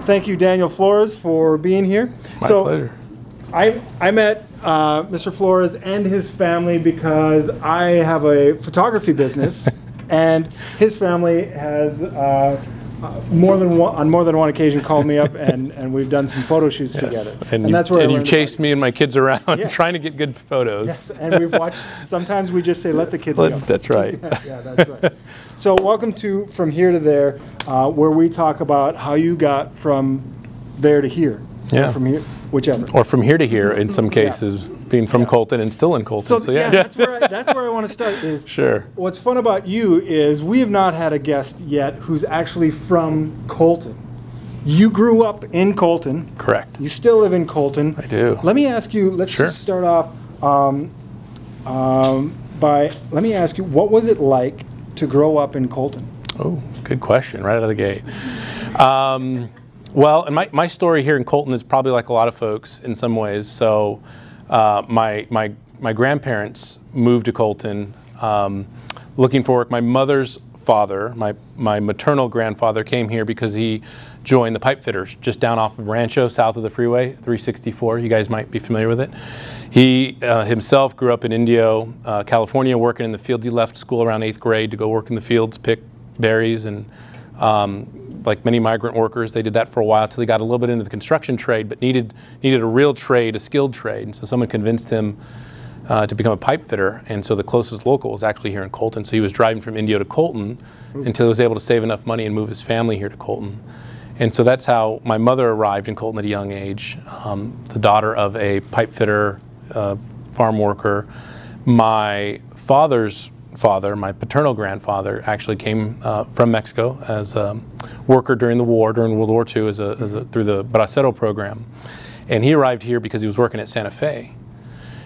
thank you, Daniel Flores, for being here. My pleasure. I met Mr. Flores and his family because I have a photography business, and his family has on more than one occasion called me up, and we've done some photo shoots together. And that's where you've chased me and my kids around trying to get good photos. Yes, and we've watched. Sometimes we just say, "Let the kids go." That's right. Yeah, that's right. So, welcome to From Here to There, where we talk about how you got from there to here. Yeah. Or from here, whichever. Or from here to here in some cases, being from Colton and still in Colton. So yeah, that's where I want to start. Is sure. What's fun about you is we have not had a guest yet who's actually from Colton. You grew up in Colton. Correct. You still live in Colton. I do. Let me ask you. Let's just start off let me ask you, what was it like to grow up in Colton? Oh, good question. Right out of the gate. Well, and my story here in Colton is probably like a lot of folks in some ways. So my grandparents moved to Colton looking for work. My mother's father, my maternal grandfather, came here because he joined the pipe fitters just down off of Rancho, south of the freeway, 364. You guys might be familiar with it. He himself grew up in Indio, California, working in the field. He left school around 8th grade to go work in the fields, pick berries, and like many migrant workers, they did that for a while till he got a little bit into the construction trade, but needed a real trade, a skilled trade. And so someone convinced him to become a pipe fitter. And so the closest local was actually here in Colton. So he was driving from Indio to Colton until he was able to save enough money and move his family here to Colton. And so that's how my mother arrived in Colton at a young age, the daughter of a pipe fitter, farm worker. My father's father, my paternal grandfather, actually came from Mexico as a worker during the war, during World War II, through the Bracero program. And he arrived here because he was working at Santa Fe.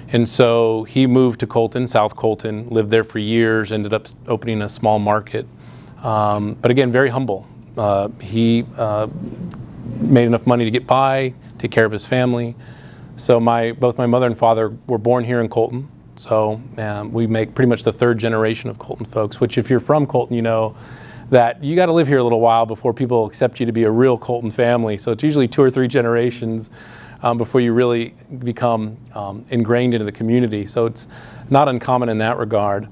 And so he moved to Colton, South Colton, lived there for years, ended up opening a small market. But again, very humble. He made enough money to get by, take care of his family. So both my mother and father were born here in Colton. So we make pretty much the third generation of Colton folks, which if you're from Colton, you know that you got to live here a little while before people accept you to be a real Colton family. So it's usually 2 or 3 generations before you really become ingrained into the community. So it's not uncommon in that regard.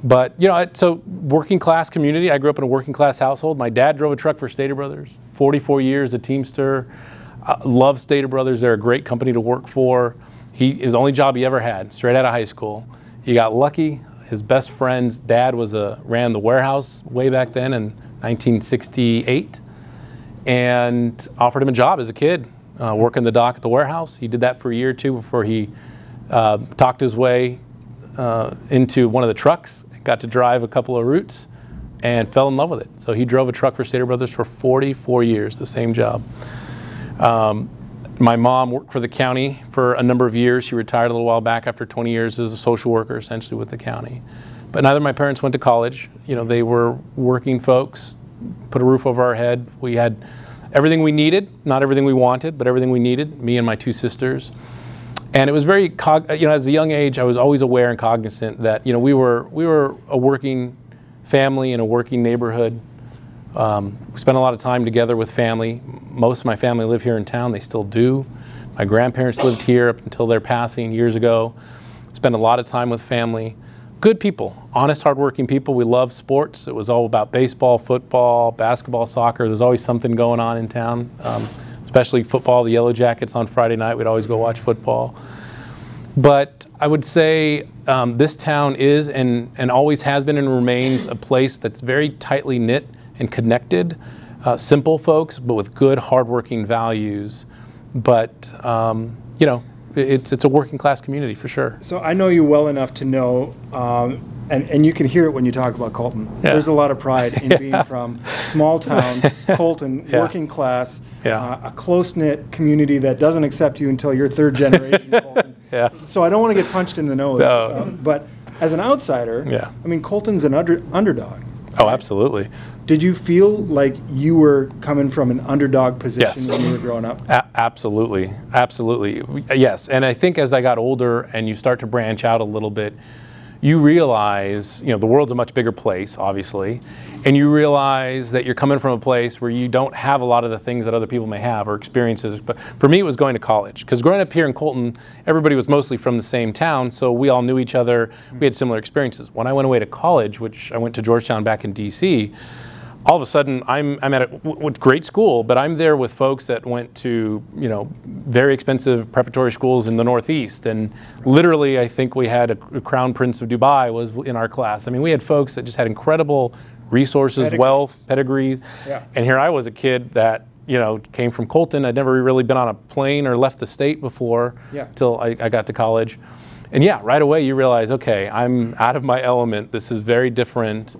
But, you know, so working class community. I grew up in a working class household. My dad drove a truck for Stater Brothers, 44 years, a Teamster. Loved Stater Brothers. They're a great company to work for. It was the only job he ever had, straight out of high school. He got lucky. His best friend's dad ran the warehouse way back then in 1968 and offered him a job as a kid, working the dock at the warehouse. He did that for a year or two before he talked his way into one of the trucks, got to drive a couple of routes, and fell in love with it. So he drove a truck for Stater Brothers for 44 years, the same job. My mom worked for the county for a number of years. She retired a little while back after 20 years as a social worker, essentially, with the county. But neither of my parents went to college. You know, they were working folks, put a roof over our head. We had everything we needed, not everything we wanted, but everything we needed, me and my 2 sisters. And it was very, you know, as a young age, I was always aware and cognizant that, you know, we were a working family in a working neighborhood. We spent a lot of time together with family. Most of my family live here in town. They still do. My grandparents lived here up until their passing years ago. Spent a lot of time with family. Good people, honest, hardworking people. We love sports. It was all about baseball, football, basketball, soccer. There's always something going on in town, especially football. The Yellow Jackets on Friday night. We'd always go watch football. But I would say this town is and always has been and remains a place that's very tightly knit and connected, simple folks, but with good, hardworking values. But you know, it's a working class community for sure. So I know you well enough to know, and you can hear it when you talk about Colton. Yeah. There's a lot of pride in being from small town Colton, working class, a close-knit community that doesn't accept you until you're 3rd generation Colton. So I don't want to get punched in the nose, but as an outsider, I mean, Colton's an underdog. Oh, absolutely. Did you feel like you were coming from an underdog position when you were growing up? Absolutely. Absolutely. Yes. And I think as I got older and you start to branch out a little bit, you realize, you know, the world's a much bigger place, obviously, and you realize that you're coming from a place where you don't have a lot of the things that other people may have or experiences. But for me, it was going to college, because growing up here in Colton, everybody was mostly from the same town, so we all knew each other. We had similar experiences. When I went away to college, which I went to Georgetown back in DC, all of a sudden, I'm at a great school, but I'm there with folks that went to, you know, very expensive preparatory schools in the Northeast, and literally, I think we had a Crown Prince of Dubai was in our class. I mean, we had folks that just had incredible resources, wealth, pedigrees, and here I was, a kid that, you know, came from Colton. I'd never really been on a plane or left the state before till I got to college, and yeah, right away you realize, okay, I'm out of my element. This is very different.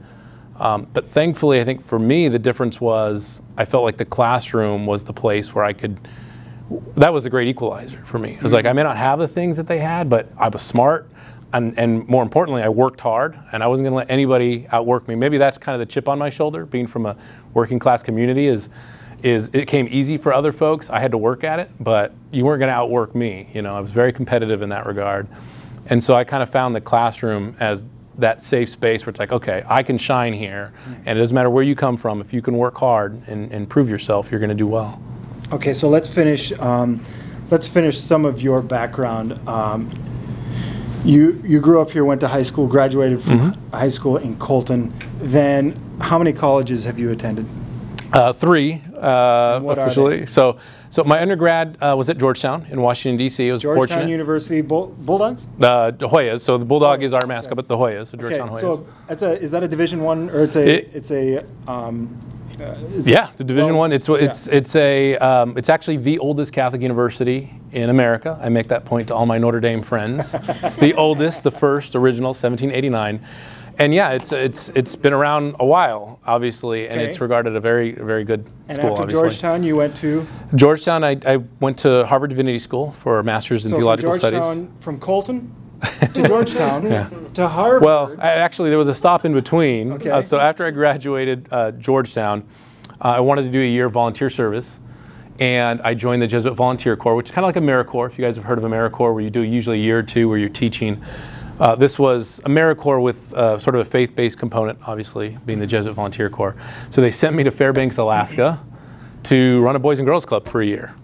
But thankfully, I think for me, the difference was I felt like the classroom was the place where I could, that was a great equalizer for me. It was like, I may not have the things that they had, but I was smart, and more importantly, I worked hard, and I wasn't going to let anybody outwork me. Maybe that's kind of the chip on my shoulder, being from a working class community, is it came easy for other folks. I had to work at it, but you weren't going to outwork me. You know, I was very competitive in that regard. And so I kind of found the classroom as that safe space where it's like, okay, I can shine here, and it doesn't matter where you come from. If you can work hard and prove yourself, you're going to do well. Okay, so let's finish some of your background. You grew up here, went to high school, graduated from high school in Colton. Then, how many colleges have you attended? 3 officially. So my undergrad was at Georgetown in Washington, D.C. It was Georgetown fortunate. University Bulldogs? The Hoyas. So the Bulldog is our mascot, but the Hoyas, the Georgetown Hoyas. So is that a Division I, or it's a Division I. It's actually the oldest Catholic university in America. I make that point to all my Notre Dame friends. It's the oldest, the first, original, 1789. And yeah, it's been around a while, obviously, and it's regarded a very, very good school, after obviously. Georgetown, you went to? Georgetown, I went to Harvard Divinity School for a master's in theological studies. From Colton to Georgetown to Harvard? Well, actually, there was a stop in between. Okay. So after I graduated Georgetown, I wanted to do a year of volunteer service, and I joined the Jesuit Volunteer Corps, which is kind of like AmeriCorps. If you guys have heard of AmeriCorps, where you do usually a year or two where you're teaching. This was AmeriCorps with sort of a faith-based component, obviously, being the Jesuit Volunteer Corps. So they sent me to Fairbanks, Alaska, to run a Boys and Girls Club for a year.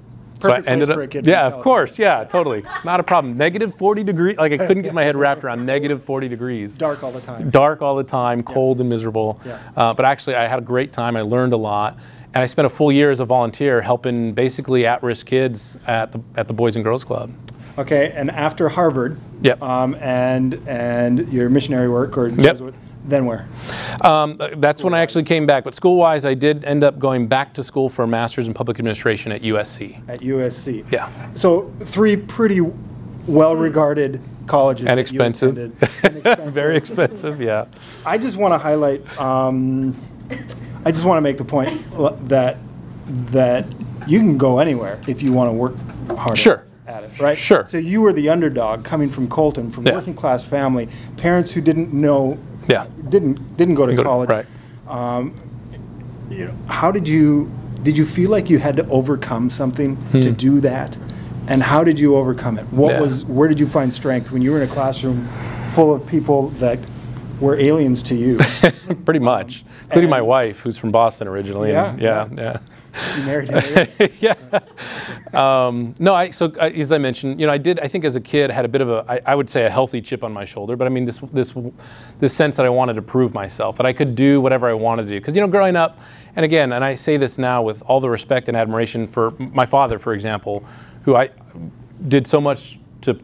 Perfect so I ended place up, for a kid yeah, of course, yeah, totally, not a problem. Negative 40 degrees, like I couldn't get my head wrapped around negative 40 degrees. Dark all the time. Dark all the time, cold and miserable. Yeah. But actually, I had a great time. I learned a lot. And I spent a full year as a volunteer helping basically at-risk kids at the Boys and Girls Club. Okay, and after Harvard, and your missionary work, or Jesuit, then where? That's when I actually came back. But school-wise, I did end up going back to school for a master's in public administration at USC. At USC. Yeah. So 3 pretty well-regarded colleges. And expensive. And expensive. Very expensive, yeah. I just want to highlight, I just want to make the point that you can go anywhere if you want to work harder. Sure. At it, right? Sure. So you were the underdog coming from Colton, from working class family, parents who didn't know, didn't go to college. Right. You know, how did you feel like you had to overcome something to do that, and how did you overcome it? Where did you find strength when you were in a classroom full of people that were aliens to you? Pretty much, including my wife, who's from Boston originally. Yeah. You married him? Yeah. So as I mentioned, you know, I think as a kid had a bit of I would say a healthy chip on my shoulder, but I mean this sense that I wanted to prove myself, that I could do whatever I wanted to do. Because, you know, growing up, and again, and I say this now with all the respect and admiration for my father, for example, who I did so much to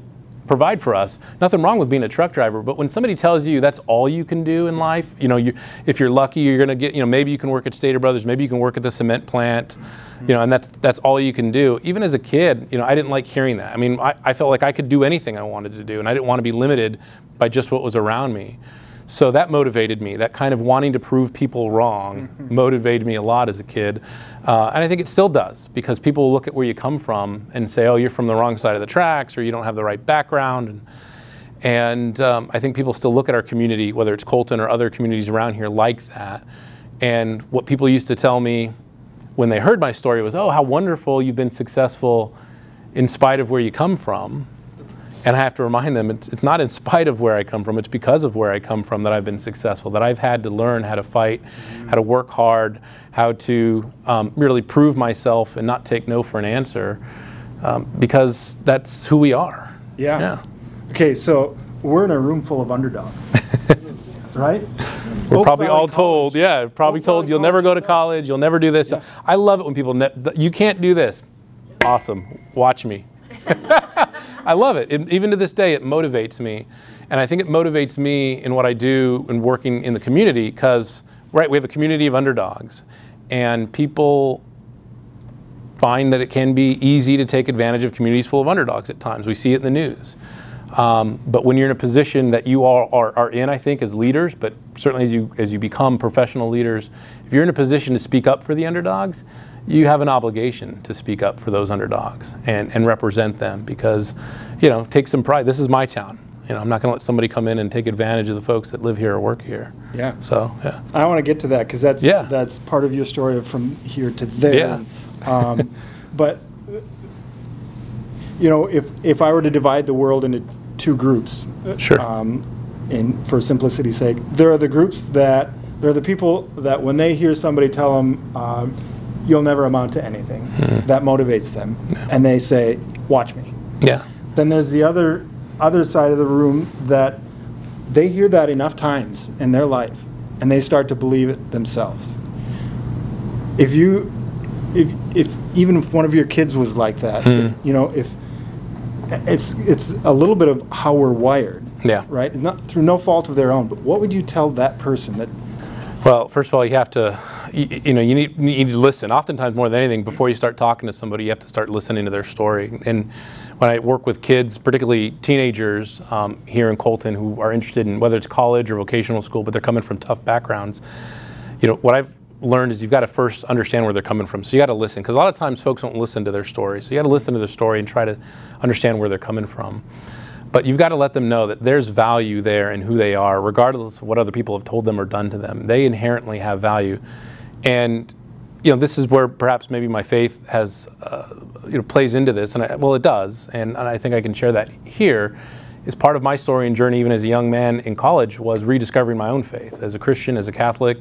provide for us. Nothing wrong with being a truck driver, but when somebody tells you that's all you can do in life, you know, if you're lucky, you're going to get, you know, maybe you can work at Stater Brothers, maybe you can work at the cement plant, you know, and that's all you can do. Even as a kid, you know, I didn't like hearing that. I mean, I felt like I could do anything I wanted to do, and I didn't want to be limited by just what was around me. So that motivated me. That kind of wanting to prove people wrong motivated me a lot as a kid. And I think it still does, because people look at where you come from and say, oh, you're from the wrong side of the tracks, or you don't have the right background. And I think people still look at our community, whether it's Colton or other communities around here, like that. And what people used to tell me when they heard my story was, oh, how wonderful, you've been successful in spite of where you come from. And I have to remind them it's not in spite of where I come from, it's because of where I come from that I've been successful, that I've had to learn how to fight, how to work hard, how to really prove myself and not take no for an answer, because that's who we are. Yeah. Okay, so we're in a room full of underdogs, right? We're probably all told, probably told you'll never go to college, you'll never do this. Yeah. I love it when people, you can't do this. Awesome, watch me. I love it. Even to this day, it motivates me. And I think it motivates me in what I do in working in the community because, right, we have a community of underdogs. And people find that it can be easy to take advantage of communities full of underdogs at times. We see it in the news. But when you're in a position that you are in, I think, as leaders, but certainly as you become professional leaders, if you're in a position to speak up for the underdogs, you have an obligation to speak up for those underdogs and represent them because, take some pride. This is my town. I'm not going to let somebody come in and take advantage of the folks that live here or work here. Yeah. So, yeah. I want to get to that because that's part of your story of from here to there. Yeah. But, if I were to divide the world into two groups, sure. For simplicity's sake, there are the groups there are the people that when they hear somebody tell them, you'll never amount to anything, that motivates them, and they say, watch me. Yeah. Then there's the other side of the room that they hear that enough times in their life, and they start to believe it themselves. If even if one of your kids was like that, if it's a little bit of how we're wired, right? Not through no fault of their own, but what would you tell that person that? Well, first of all, you have to, you need to listen. Oftentimes, more than anything, before you start talking to somebody, you have to start listening to their story. And when I work with kids, particularly teenagers here in Colton who are interested in whether it's college or vocational school, but they're coming from tough backgrounds, what I've learned is you've got to first understand where they're coming from. So you got to listen, because a lot of times folks don't listen to their story. So you got to listen to their story and try to understand where they're coming from. But you've got to let them know that there's value there in who they are, regardless of what other people have told them or done to them. They inherently have value. And this is where perhaps maybe my faith has, plays into this. And it does. And I think I can share that here. Is part of my story and journey, even as a young man in college, was rediscovering my own faith as a Christian, as a Catholic,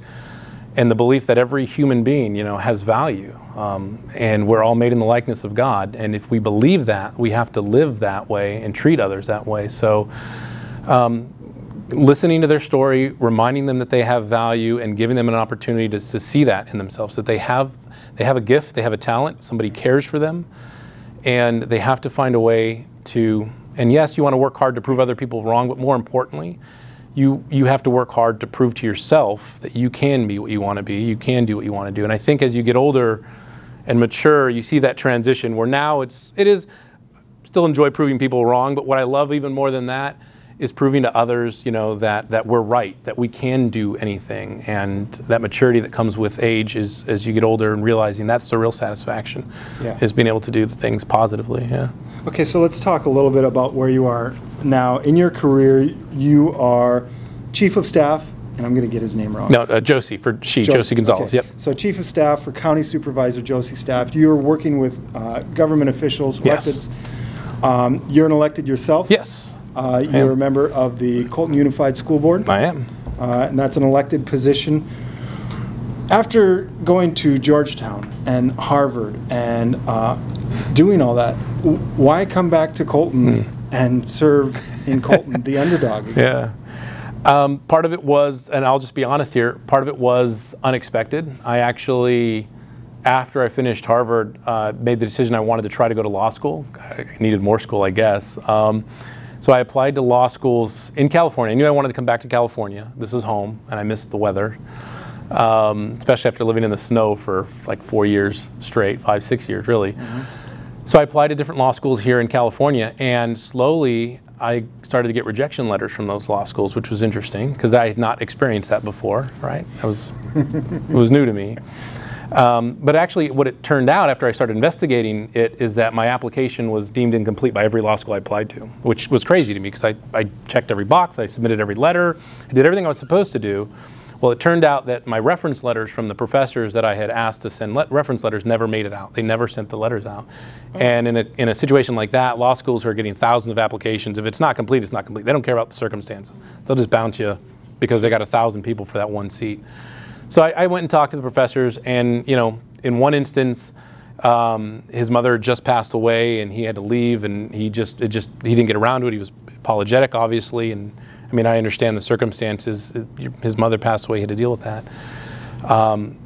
and the belief that every human being, has value. And we're all made in the likeness of God. And if we believe that, we have to live that way and treat others that way. So listening to their story, reminding them that they have value, and giving them an opportunity to see that in themselves, that they have a gift, they have a talent, somebody cares for them, and they have to find a way to, and yes, you want to work hard to prove other people wrong, but more importantly, you have to work hard to prove to yourself that you can be what you want to be, you can do what you want to do. And I think as you get older and mature, you see that transition where now it is still enjoy proving people wrong, but what I love even more than that is proving to others, that we're right, that we can do anything. And that maturity that comes with age is as you get older and realizing that's the real satisfaction, is being able to do the things positively. Yeah. Okay, so let's talk a little bit about where you are now. In your career, you are Chief of Staff, and I'm going to get his name wrong. No, Josie Gonzales, okay. Yep. So Chief of Staff for County Supervisor Josie staff. You're working with government officials, elected. Yes. You're an elected yourself? Yes. You're a member of the Colton Unified School Board? I am. And that's an elected position. After going to Georgetown and Harvard and doing all that, why come back to Colton and serve in Colton, the underdog again? Yeah. Part of it was, and I'll just be honest here, part of it was unexpected. I actually, after I finished Harvard, made the decision I wanted to try to go to law school. I needed more school, I guess. So I applied to law schools in California. I knew I wanted to come back to California. This was home, and I missed the weather, especially after living in the snow for like 4 years straight, 5, 6 years really. So I applied to different law schools here in California, and slowly I started to get rejection letters from those law schools, which was interesting because I had not experienced that before, right? It was new to me. But actually what it turned out after I started investigating it is that my application was deemed incomplete by every law school I applied to, which was crazy to me because I checked every box, I submitted every letter, I did everything I was supposed to do. Well, it turned out that my reference letters from the professors that I had asked to send reference letters never made it out. They never sent the letters out. And in a situation like that, law schools are getting thousands of applications. If it's not complete, it's not complete. They don't care about the circumstances. They'll just bounce you because they got 1,000 people for that one seat. So I went and talked to the professors, and in one instance, his mother had just passed away, and he had to leave, and he didn't get around to it. He was apologetic, obviously, and I mean, I understand the circumstances. His mother passed away, he had to deal with that.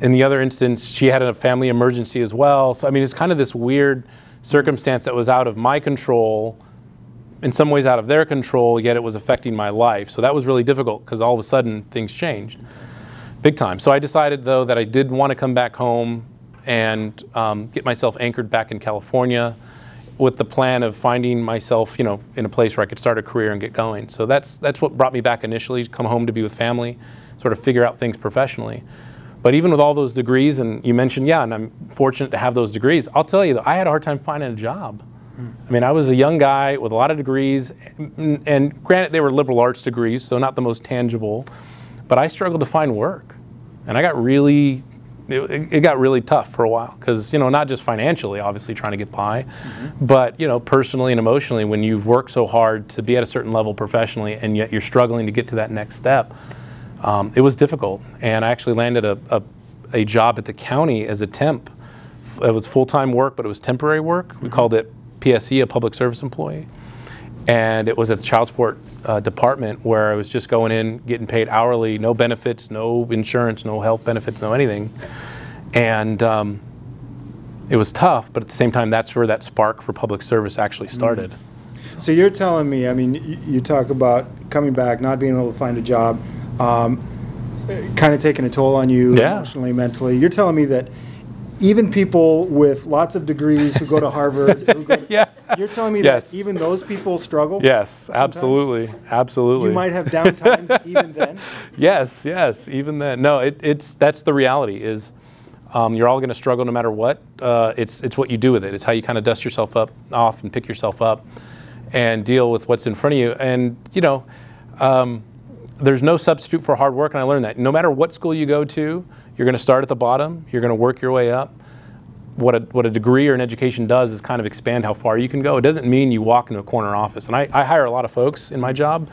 In the other instance, she had a family emergency as well. So I mean, it's kind of this weird circumstance that was out of my control, in some ways out of their control, yet it was affecting my life. So that was really difficult because all of a sudden things changed big time. So I decided, though, that I did want to come back home and get myself anchored back in California, with the plan of finding myself, in a place where I could start a career and get going. So that's what brought me back initially, to come home to be with family, sort of figure out things professionally. But even with all those degrees, and you mentioned, and I'm fortunate to have those degrees, I'll tell you, though, I had a hard time finding a job. I mean, I was a young guy with a lot of degrees, and granted, they were liberal arts degrees, so not the most tangible, but I struggled to find work. And I got it got really tough for a while because, not just financially, obviously trying to get by, but, personally and emotionally, when you've worked so hard to be at a certain level professionally and yet you're struggling to get to that next step, it was difficult. And I actually landed a job at the county as a temp. It was full-time work, but it was temporary work. We called it PSE, a public service employee. And it was at the child support department, where I was just going in, getting paid hourly, no benefits, no insurance, no health benefits, no anything. And it was tough, but at the same time, that's where that spark for public service actually started. So you're telling me, I mean, you talk about coming back, not being able to find a job, kind of taking a toll on you emotionally, mentally. You're telling me that even people with lots of degrees who go to Harvard, you're telling me that even those people struggle? Yes, sometimes? Absolutely. You might have down times even then? Yes, even then. No, that's the reality is you're all going to struggle no matter what. It's what you do with it. It's how you kind of dust yourself off and pick yourself up and deal with what's in front of you. And, there's no substitute for hard work, and I learned that. No matter what school you go to, you're going to start at the bottom. You're going to work your way up. What a degree or an education does is kind of expand how far you can go. It doesn't mean you walk into a corner office. And I hire a lot of folks in my job,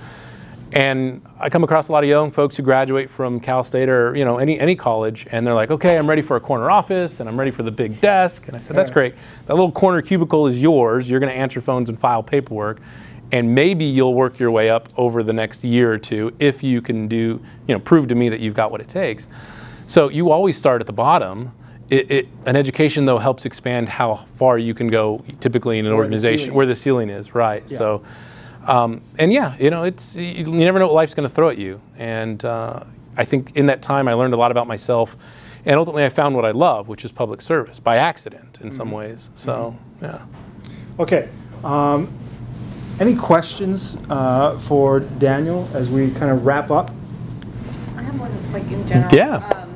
and I come across a lot of young folks who graduate from Cal State or any college, and they're like, okay, I'm ready for a corner office, and I'm ready for the big desk. And I said, that's great. That little corner cubicle is yours. You're going to answer phones and file paperwork. And maybe you'll work your way up over the next year or two if you can prove to me that you've got what it takes. So you always start at the bottom. An education, though, helps expand how far you can go, typically in an organization where the ceiling is, right? Yeah. So, you never know what life's going to throw at you. And I think in that time I learned a lot about myself, and ultimately I found what I love, which is public service, by accident in some ways. So, Okay. Any questions for Daniel as we kind of wrap up? I have one, like, in general. Yeah.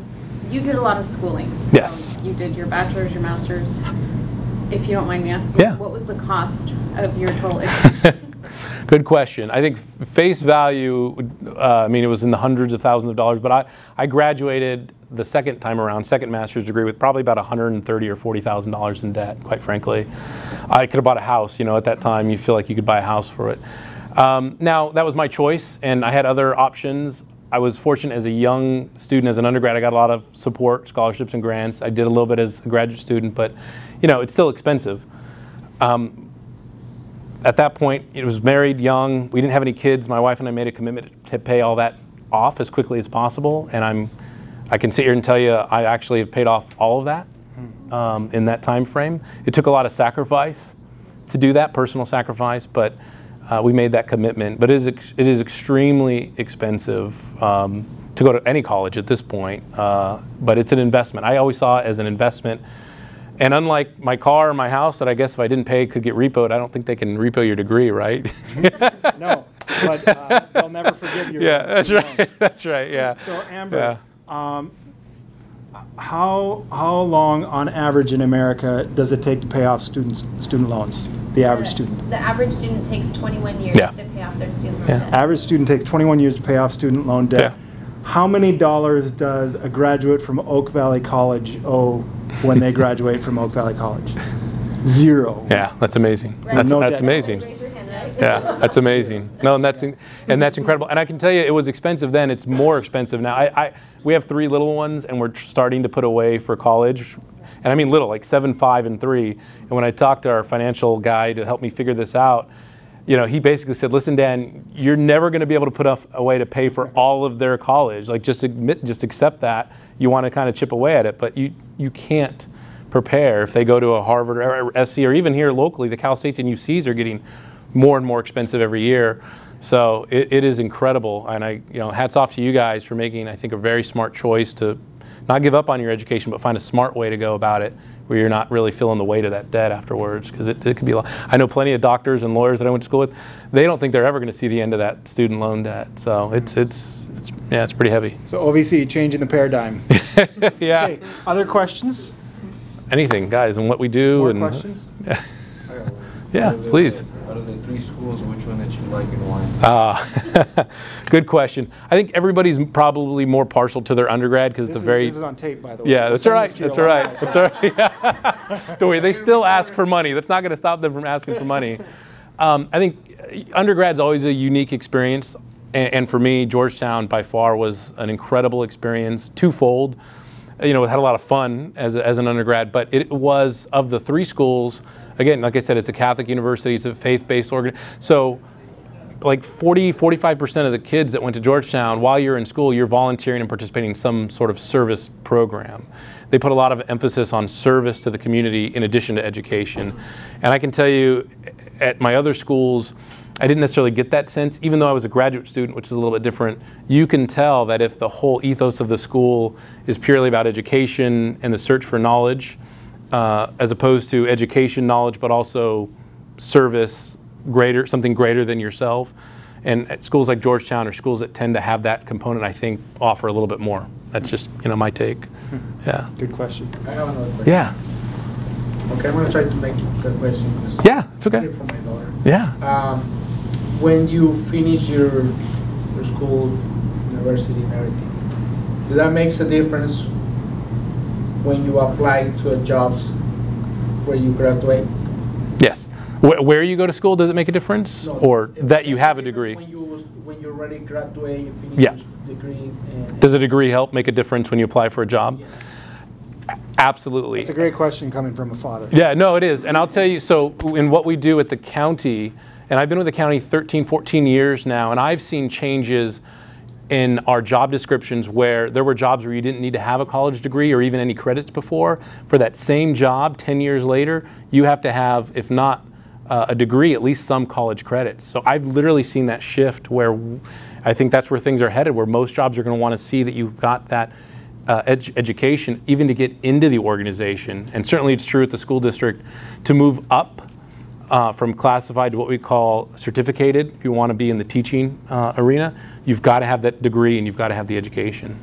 You did a lot of schooling. Yes. You did your bachelor's, your master's. If you don't mind me asking, what was the cost of your total education? Good question. I think face value, it was in the hundreds of thousands of dollars, but I graduated the second time around, second master's degree, with probably about $130,000 or $40,000 in debt, quite frankly. I could have bought a house, at that time you feel like you could buy a house for it. Now, that was my choice, and I had other options. I was fortunate as a young student, as an undergrad, I got a lot of support, scholarships and grants. I did a little bit as a graduate student, but it's still expensive. At that point, I was married, young, we didn't have any kids. My wife and I made a commitment to pay all that off as quickly as possible, and I can sit here and tell you I actually have paid off all of that in that time frame. It took a lot of sacrifice to do that, personal sacrifice, but we made that commitment. But it is extremely expensive to go to any college at this point, but it's an investment. I always saw it as an investment. And unlike my car or my house that I guess if I didn't pay could get repoed, I don't think they can repo your degree, right? No, but they'll never forgive you. Yeah, that's right. That's right, yeah. So Amber, how long on average in America does it take to pay off student loans, the average student? The average student takes 21 years to pay off their student loan debt. Average student takes 21 years to pay off student loan debt. How many dollars does a graduate from Oak Valley College owe when they graduate from Oak Valley College? 0. Yeah, that's amazing. Right. That's amazing. Raise your hand, right? Yeah, that's amazing. No, and that's incredible. And I can tell you, it was expensive then. It's more expensive now. We have 3 little ones, and we're starting to put away for college. And I mean little, like 7, 5, and 3. And when I talked to our financial guy to help me figure this out, you know, he basically said, listen, Dan, you're never going to be able to put a way to pay for all of their college. Like, just accept that. You want to kind of chip away at it, but you can't prepare if they go to a Harvard or SC, or even here locally, the Cal States and UCs are getting more and more expensive every year. So it is incredible. And hats off to you guys for making, I think, a very smart choice to not give up on your education, but find a smart way to go about it, where you're not really feeling the weight of that debt afterwards, because it could be a lot. I know plenty of doctors and lawyers that I went to school with, they don't think they're ever going to see the end of that student loan debt. So it's pretty heavy. So OVC, changing the paradigm. Yeah. Okay, other questions? Anything, guys, and what we do. More questions? Yeah. I got one. Yeah, please. Out of the 3 schools, which one that you like and why? Good question. I think everybody's probably more partial to their undergrad because This is on tape, by the way. Yeah, that's all right. That's all right. That's all right. Yeah. Don't worry, they still ask for money. That's not going to stop them from asking for money. I think undergrad's always a unique experience, and for me, Georgetown by far was an incredible experience, twofold. You know, it had a lot of fun as an undergrad, but it was, of the 3 schools, again, like I said, it's a Catholic university, it's a faith-based organization. So like 45% of the kids that went to Georgetown, while you're in school, you're volunteering and participating in some sort of service program. They put a lot of emphasis on service to the community in addition to education. And I can tell you, at my other schools, I didn't necessarily get that sense. Even though I was a graduate student, which is a little bit different, you can tell that if the whole ethos of the school is purely about education and the search for knowledge, as opposed to education, knowledge, but also service, something greater than yourself. And at schools like Georgetown, or schools that tend to have that component, I think offer a little bit more. That's just, my take. Yeah. Good question. I have another question. Yeah. Okay, I'm going to try to make the question. Yeah, it's okay. For my daughter. Yeah. When you finish your school, university, and everything, does that makes a difference when you apply to a jobs where you graduate? Yes. Where you go to school, does it make a difference? No, or that you have a degree? When you already graduate, you finish Yeah. your degree. Does a degree help make a difference when you apply for a job? Yes. Absolutely. It's a great question coming from a father. Yeah, no, it is. And I'll tell you, so in what we do at the county, and I've been with the county 13, 14 years now, and I've seen changes in our job descriptions where there were jobs where you didn't need to have a college degree or even any credits before. For that same job 10 years later, you have to have, if not a degree, at least some college credits. So I've literally seen that shift where I think that's where things are headed, where most jobs are going to want to see that you've got that education even to get into the organization. And certainly it's true at the school district to move up from classified to what we call certificated. If you want to be in the teaching arena, you've got to have that degree and you've got to have the education.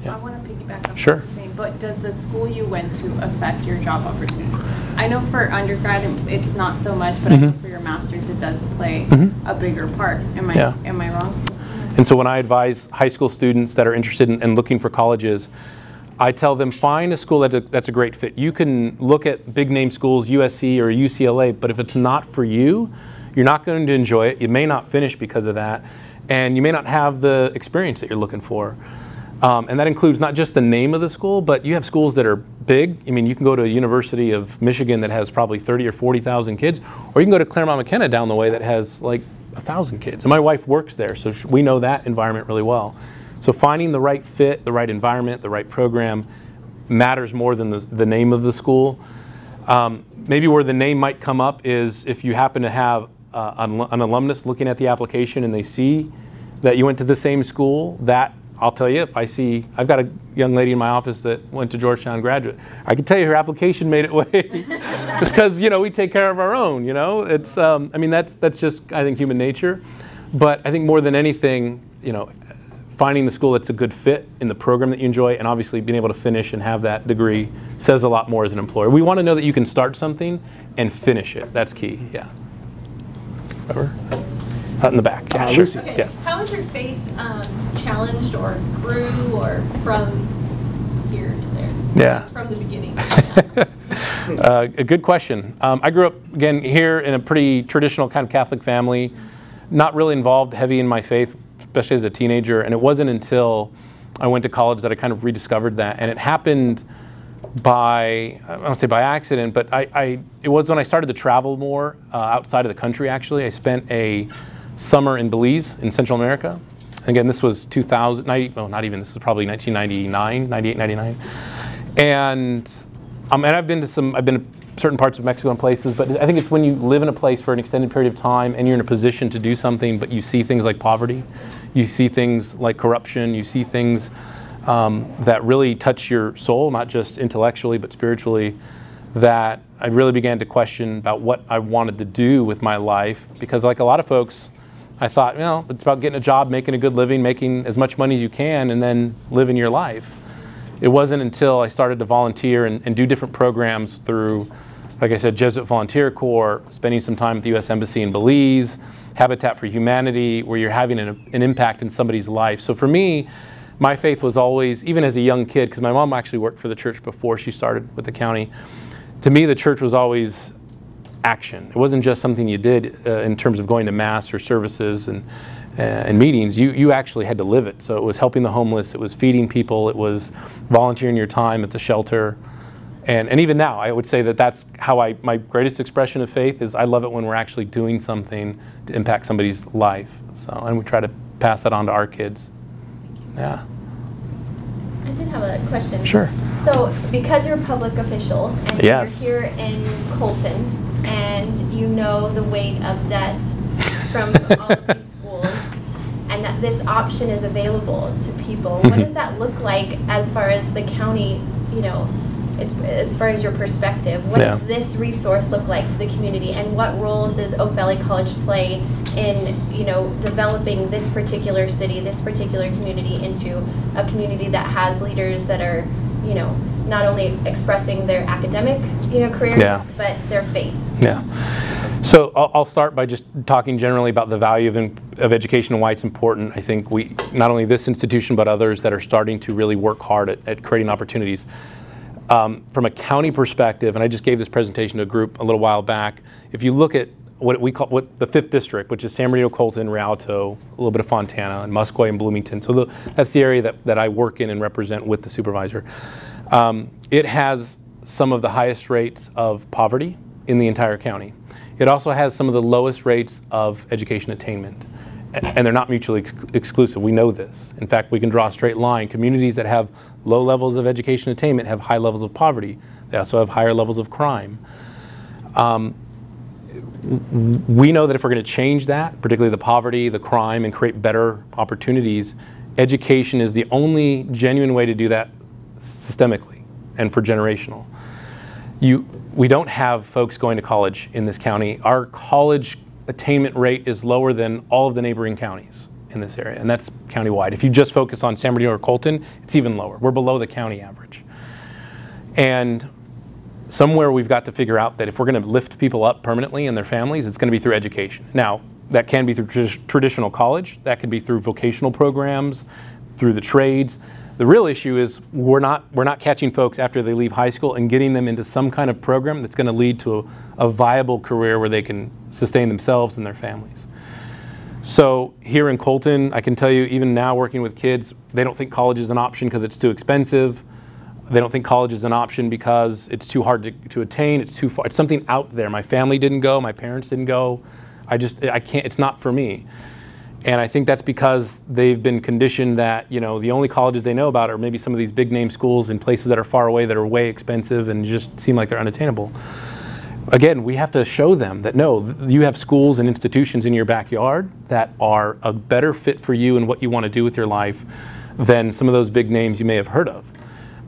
Yeah. I want to piggyback on Sure. what you're saying, but does the school you went to affect your job opportunity? I know for undergrad it's not so much, but I know for your master's it does play a bigger part. Am I wrong? And so when I advise high school students that are interested in looking for colleges, I tell them find a school that's a great fit. You can look at big name schools, USC or UCLA, but if it's not for you, you're not going to enjoy it. You may not finish because of that, and you may not have the experience that you're looking for. And that includes not just the name of the school, but you have schools that are big. I mean, you can go to a University of Michigan that has probably 30 or 40,000 kids, or you can go to Claremont McKenna down the way that has like 1,000 kids. And my wife works there, so we know that environment really well. So finding the right fit, the right environment, the right program matters more than the name of the school. Maybe where the name might come up is if you happen to have an alumnus looking at the application and they see that you went to the same school, that I'll tell you, if I see, I've got a young lady in my office that went to Georgetown graduate. I can tell you her application made it way, just because, we take care of our own, It's, I mean, that's just, I think, human nature. But I think more than anything, finding the school that's a good fit in the program that you enjoy, and obviously being able to finish and have that degree says a lot more as an employer. We want to know that you can start something and finish it. That's key, yeah. Trevor? In the back. Yeah, sure. Lucy. Okay. Yeah. How was your faith challenged or grew or from here to there? Yeah. From the beginning. A good question. I grew up, again, here in a pretty traditional kind of Catholic family, not really involved heavy in my faith, especially as a teenager. And it wasn't until I went to college that I kind of rediscovered that. And it happened by, I don't say by accident, but it was when I started to travel more outside of the country, actually. I spent a summer in Belize in Central America. Again, this was 2000, well, not even, this was probably 1999, 98, 99. And I've been to certain parts of Mexico and places, but I think it's when you live in a place for an extended period of time and you're in a position to do something, but you see things like poverty, you see things like corruption, you see things that really touch your soul, not just intellectually, but spiritually, that I really began to question about what I wanted to do with my life. Because like a lot of folks, I thought, it's about getting a job, making a good living, making as much money as you can, and then living your life. It wasn't until I started to volunteer and do different programs through, like I said, Jesuit Volunteer Corps, spending some time at the U.S. Embassy in Belize, Habitat for Humanity, where you're having an impact in somebody's life. So for me, my faith was always, even as a young kid, because my mom actually worked for the church before she started with the county, to me the church was always action. It wasn't just something you did in terms of going to mass or services and meetings. You actually had to live it. So it was helping the homeless, it was feeding people, it was volunteering your time at the shelter. And even now, I would say that that's how my greatest expression of faith is. I love it when we're actually doing something to impact somebody's life. So, and we try to pass that on to our kids. Yeah. I did have a question. Sure. So, because you're a public official and Yes. you're here in Colton and you know the weight of debt from all of these schools and that this option is available to people, what does that look like as far as the county, as far as your perspective? What does this resource look like to the community, and what role does Oak Valley College play in, developing this particular city, this particular community into a community that has leaders that are, not only expressing their academic, career, but their faith? Yeah. So I'll start by just talking generally about the value of education and why it's important. I think not only this institution, but others that are starting to really work hard at creating opportunities. From a county perspective, and I just gave this presentation to a group a little while back, if you look at what the 5th district, which is San Bernardino, Colton, Rialto, a little bit of Fontana, and Musqueam and Bloomington. So that's the area that I work in and represent with the supervisor. It has some of the highest rates of poverty in the entire county. It also has some of the lowest rates of education attainment. And they're not mutually exclusive. We know this. In fact, we can draw a straight line. Communities that have low levels of education attainment have high levels of poverty. They also have higher levels of crime. We know that if we're going to change that, particularly the poverty, the crime, and create better opportunities, education is the only genuine way to do that systemically and for generational. We don't have folks going to college in this county. Our college attainment rate is lower than all of the neighboring counties in this area, and that's countywide. If you just focus on San Bernardino or Colton, it's even lower. We're below the county average. And somewhere we've got to figure out that if we're going to lift people up permanently and their families, it's going to be through education. Now, that can be through traditional college, that can be through vocational programs, through the trades. The real issue is we're not catching folks after they leave high school and getting them into some kind of program that's going to lead to a viable career where they can sustain themselves and their families. So here in Colton, I can tell you, even now working with kids, they don't think college is an option because it's too expensive. They don't think college is an option because it's too hard to attain. It's too far. It's something out there. My family didn't go. My parents didn't go. I can't. It's not for me. And I think that's because they've been conditioned that, the only colleges they know about are maybe some of these big name schools in places that are far away, that are way expensive and just seem like they're unattainable. Again, we have to show them that no, you have schools and institutions in your backyard that are a better fit for you and what you want to do with your life than some of those big names you may have heard of.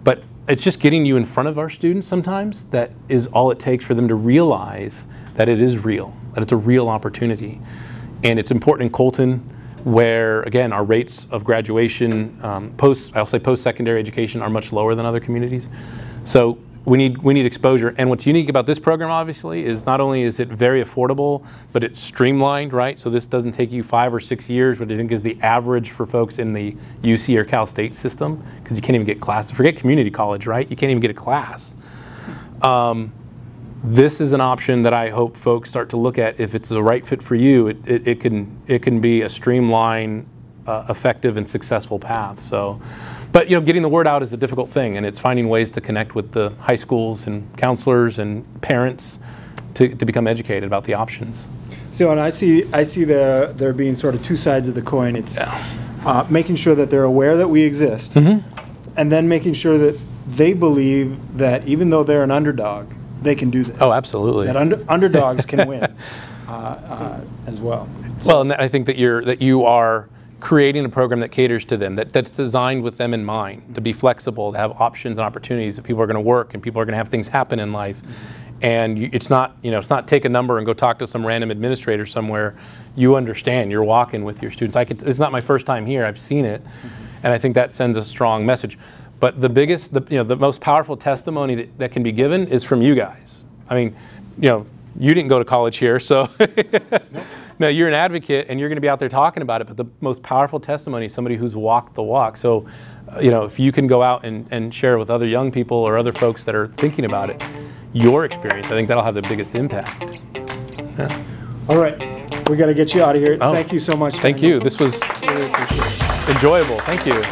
But it's just getting you in front of our students sometimes that is all it takes for them to realize that it is real, that it's a real opportunity. And it's important in Colton, where, again, our rates of graduation, post-secondary education are much lower than other communities. So we need exposure. And what's unique about this program, obviously, is not only is it very affordable, but it's streamlined, right? So this doesn't take you 5 or 6 years, which I think is the average for folks in the UC or Cal State system, because you can't even get classes. Forget community college, right? You can't even get a class. This is an option that I hope folks start to look at. If it's the right fit for you, it can be a streamlined, effective, and successful path. So. But getting the word out is a difficult thing, and it's finding ways to connect with the high schools and counselors and parents to become educated about the options. So, and I see there being sort of two sides of the coin. It's making sure that they're aware that we exist, and then making sure that they believe that even though they're an underdog, they can do this. Oh, absolutely. That underdogs can win as well. Well, and I think that you are creating a program that caters to them, that's designed with them in mind, to be flexible, to have options and opportunities, that people are going to work and people are going to have things happen in life. And it's not take a number and go talk to some random administrator somewhere. You understand, you're walking with your students. It's not my first time here, I've seen it, and I think that sends a strong message. But the most powerful testimony that can be given is from you guys. I mean, you didn't go to college here, so no, you're an advocate and you're going to be out there talking about it, but the most powerful testimony is somebody who's walked the walk. So, if you can go out and share with other young people or other folks that are thinking about it, your experience, I think that'll have the biggest impact. Yeah. All right, we got to get you out of here. Thank you so much. Thank you. This was enjoyable. Thank you.